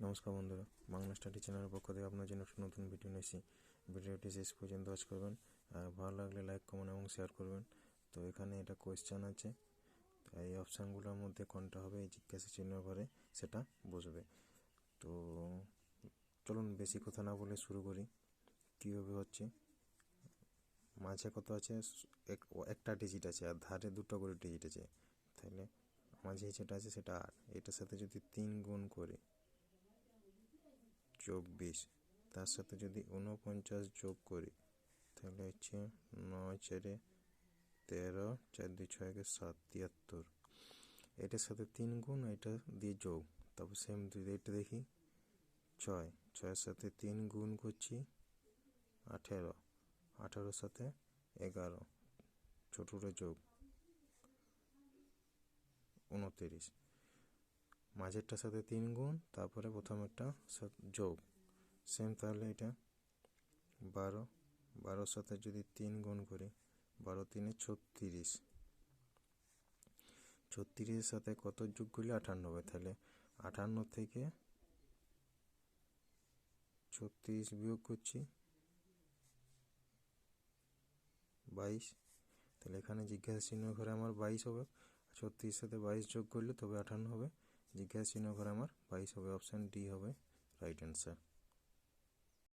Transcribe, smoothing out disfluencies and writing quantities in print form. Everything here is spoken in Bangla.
নমস্কার বন্ধুরা, বাংলা স্টাডি চ্যানেলের পক্ষ থেকে আপনার জন্য একটা নতুন ভিডিও নিয়েছি। ভিডিওটি শেষ পর্যন্ত ওয়াচ করবেন, আর ভালো লাগলে লাইক কমেন্ট এবং শেয়ার করবেন। তো এখানে এটা কোয়েশ্চেন আছে, এই অপশানগুলোর মধ্যে কোনটা হবে এই জিজ্ঞাসা চিহ্নের পরে সেটা বসবে। তো চলুন বেশি কথা না বলে শুরু করি। কীভাবে হচ্ছে, মাঝে কত আছে, একটা ডিজিট আছে আর ধারে দুটো করে ডিজিট আছে, তাহলে মাঝে যেটা আছে সেটা 8। এটার সাথে যদি 3 গুণ করে 24, তার সাথে যদি 49 যোগ করি তাহলে হচ্ছে 9 4 13, 4 2 6 7 73। এটার সাথে 3 গুণ, এটা দিয়ে যোগ, তারপর সেম এটা দেখি 6, 6-এর সাথে 3 গুণ করছি 18, 18-এর সাথে 11, ছোটোটা যোগ 29, মাঝেরটার সাথে 3 গুণ, তারপরে প্রথমেরটা যোগ সেম। তাহলে এটা 12, 12-র সাথে যদি 3 গুণ করি 12 3 36, 36-এর সাথে কত যোগ করলে 58 হবে, তাহলে 58 থেকে 36 বিয়োগ করছি 22। তাহলে এখানে জিজ্ঞাসা চিহ্ন ঘরে আমার 22 হবে, 36-এর সাথে 22 যোগ করলে তবে 58 হবে। জিজ্ঞাসা চিহ্ন ঘরে আমার 22 হবে। অপশান ডি হবে রাইট অ্যান্সার।